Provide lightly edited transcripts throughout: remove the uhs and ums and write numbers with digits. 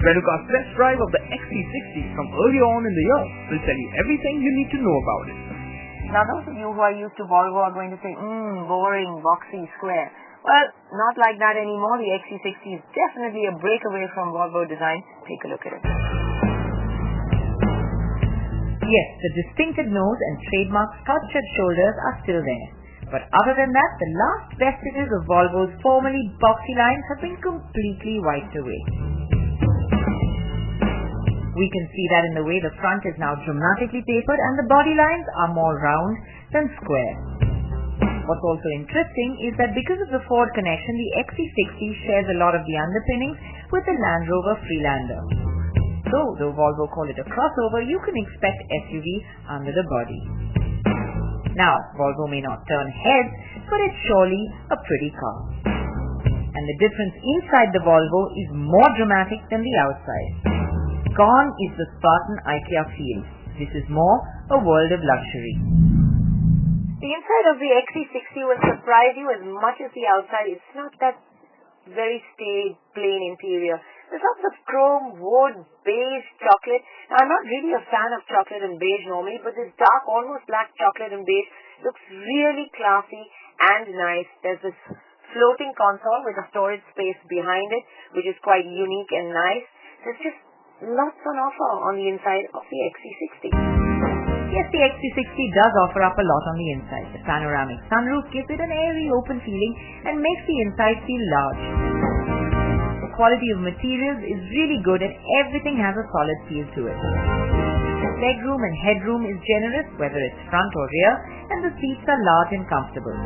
Renuka's test drive of the XC60 from earlier on in the year will tell you everything you need to know about it. Now those of you who are used to Volvo are going to say, boring, boxy, square. Well, not like that anymore. The XC60 is definitely a breakaway from Volvo design. Take a look at it. Yes, the distinctive nose and trademark sculptured shoulders are still there. But other than that, the last vestiges of Volvo's formerly boxy lines have been completely wiped away. We can see that in the way the front is now dramatically tapered and the body lines are more round than square. What's also interesting is that because of the Ford connection, the XC60 shares a lot of the underpinnings with the Land Rover Freelander. So, though Volvo call it a crossover, you can expect SUV under the body. Now, Volvo may not turn heads, but it's surely a pretty car. And the difference inside the Volvo is more dramatic than the outside. Gone is the Spartan IKEA feel. This is more a world of luxury. The inside of the XC60 will surprise you as much as the outside. It's not that very staid, plain interior. There's lots of chrome, wood, beige, chocolate. Now, I'm not really a fan of chocolate and beige normally, but this dark, almost black chocolate and beige looks really classy and nice. There's this floating console with a storage space behind it, which is quite unique and nice. There's just lots on offer on the inside of the XC60. Yes, the XC60 does offer up a lot on the inside. The panoramic sunroof gives it an airy, open feeling and makes the inside feel large. The quality of materials is really good and everything has a solid feel to it. Legroom and headroom is generous, whether it's front or rear, and the seats are large and comfortable.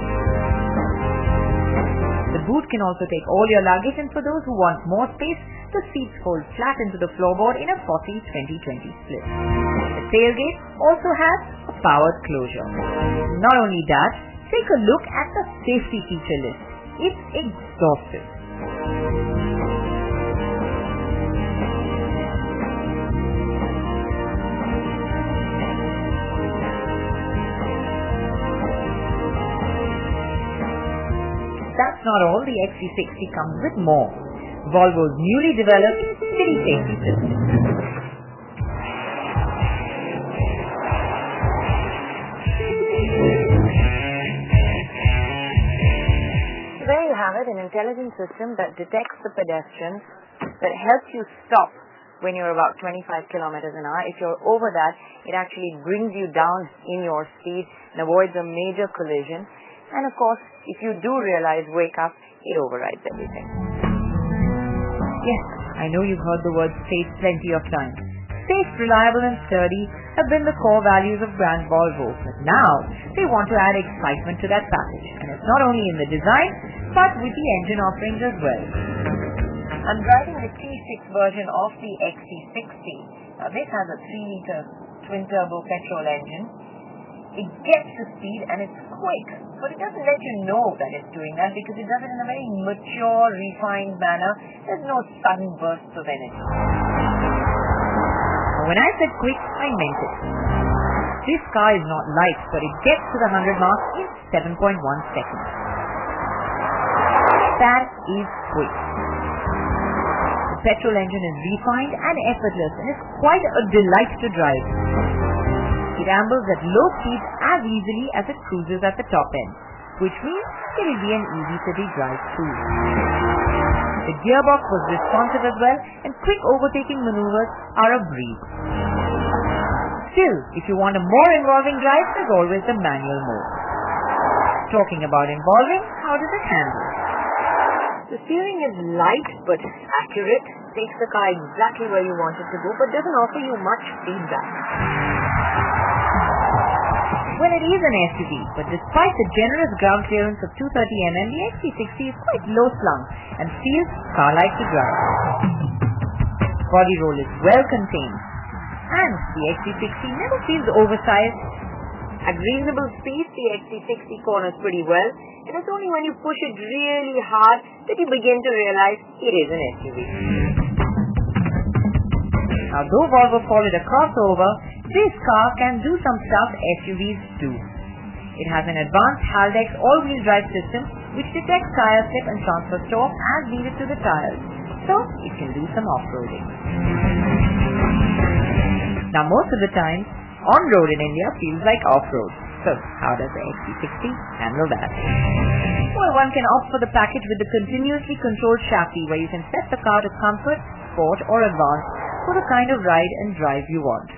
The boot can also take all your luggage, and for those who want more space, the seats fold flat into the floorboard in a 40-20-20 split. The tailgate also has a powered closure. Not only that, take a look at the safety feature list. It's exhaustive. That's not all, the XC60 comes with more. Volvo's newly developed city safety system. There you have it, an intelligent system that detects the pedestrians, that helps you stop when you're about 25 kilometers an hour. If you're over that, it actually brings you down in your speed and avoids a major collision. And of course, if you do realize, wake up, it overrides everything. Yes, I know you've heard the word safe plenty of times. Safe, reliable and sturdy have been the core values of brand Volvo, but now they want to add excitement to that package. And it's not only in the design, but with the engine offerings as well. I'm driving the T6 version of the XC60. Now this has a 3-liter twin-turbo petrol engine. It gets the speed and it's quick, but it doesn't let you know that it's doing that because it does it in a very mature, refined manner. There's no sudden bursts of energy. When I said quick, I meant it. This car is not light, but it gets to the 100 mark in 7.1 seconds. That is quick. The petrol engine is refined and effortless and is quite a delight to drive. It ambles at low speeds as easily as it cruises at the top end, which means it will be an easy city drive too. The gearbox was responsive as well, and quick overtaking maneuvers are a breeze. Still, if you want a more involving drive, there's always the manual mode. Talking about involving, how does it handle? The steering is light but accurate, takes the car exactly where you want it to go, but doesn't offer you much feedback. Well, it is an SUV, but despite the generous ground clearance of 230mm, the XC60 is quite low-slung and feels car-like to drive. Body roll is well contained, and the XC60 never feels oversized. At reasonable speed, the XC60 corners pretty well, and it's only when you push it really hard that you begin to realize it is an SUV. Now, though Volvo call it a crossover, this car can do some stuff SUVs do. It has an advanced Haldex all-wheel drive system which detects tire slip and transfers torque as needed to the tires, so it can do some off-roading. Now most of the time, on-road in India feels like off-road. So how does the XC60 handle that? Well, one can opt for the package with the continuously controlled chassis where you can set the car to comfort, sport or advanced for the kind of ride and drive you want.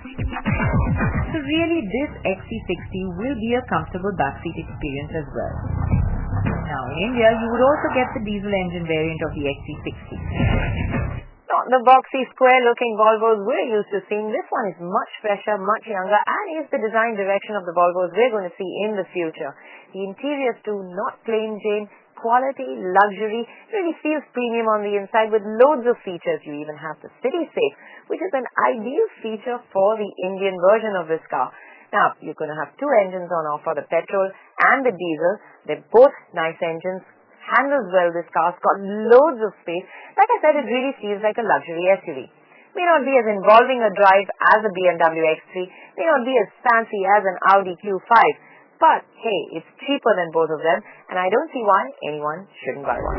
So really this XC60 will be a comfortable backseat experience as well. Now in India you would also get the diesel engine variant of the XC60. Not the boxy square looking Volvos we're used to seeing. This one is much fresher, much younger and is the design direction of the Volvos we're going to see in the future. The interiors too, not plain Jane, quality, luxury, really feels premium on the inside with loads of features. You even have the City Safe, which is an ideal feature for the Indian version of this car. Now, you're going to have two engines on offer, the petrol and the diesel. They're both nice engines. Handles well, this car's got loads of space. Like I said, it really feels like a luxury SUV. May not be as involving a drive as a BMW X3, may not be as fancy as an Audi Q5, but hey, it's cheaper than both of them, and I don't see why anyone shouldn't buy one.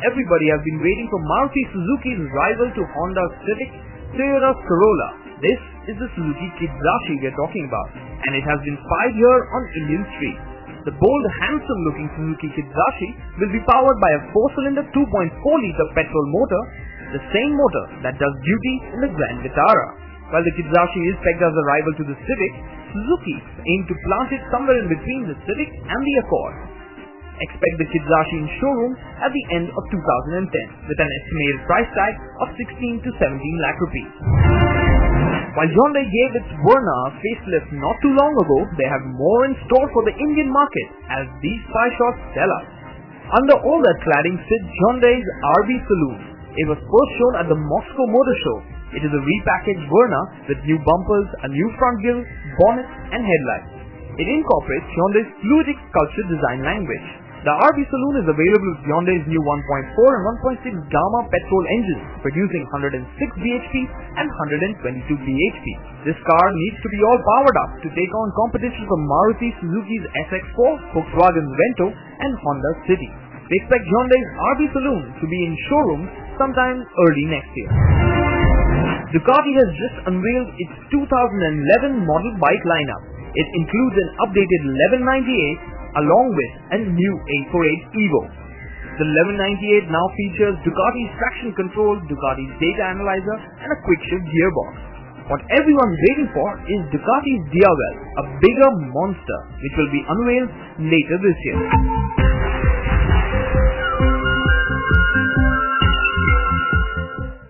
Everybody has been waiting for Maruti Suzuki's rival to Honda's Civic, Toyota's Corolla. This is the Suzuki Kidzashi we are talking about, and it has been 5 years on Indian streets. The bold, handsome-looking Suzuki Kidzashi will be powered by a 4-cylinder 2.4-liter petrol motor, the same motor that does duty in the Grand Vitara. While the Kidzashi is pegged as a rival to the Civic, Suzuki aim to plant it somewhere in between the Civic and the Accord. Expect the Kidzashi in showroom at the end of 2010 with an estimated price tag of 16 to 17 lakh rupees. While Hyundai gave its Verna a facelift not too long ago, they have more in store for the Indian market as these spy shots tell us. Under all that cladding sits Hyundai's RB Saloon. It was first shown at the Moscow Motor Show. It is a repackaged Verna with new bumpers, a new front grille, bonnet and headlights. It incorporates Hyundai's fluidic sculpture design language. The RB Saloon is available with Hyundai's new 1.4 and 1.6 Gamma petrol engines, producing 106 bhp and 122 bhp. This car needs to be all powered up to take on competition from Maruti Suzuki's SX4, Volkswagen's Vento and Honda City. We expect Hyundai's RB Saloon to be in showrooms sometime early next year. Ducati has just unveiled its 2011 model bike lineup. It includes an updated 1198 along with a new 848 Evo. The 1198 now features Ducati's traction control, Ducati's data analyzer and a quick shift gearbox. What everyone's waiting for is Ducati's Diavel, a bigger monster which will be unveiled later this year.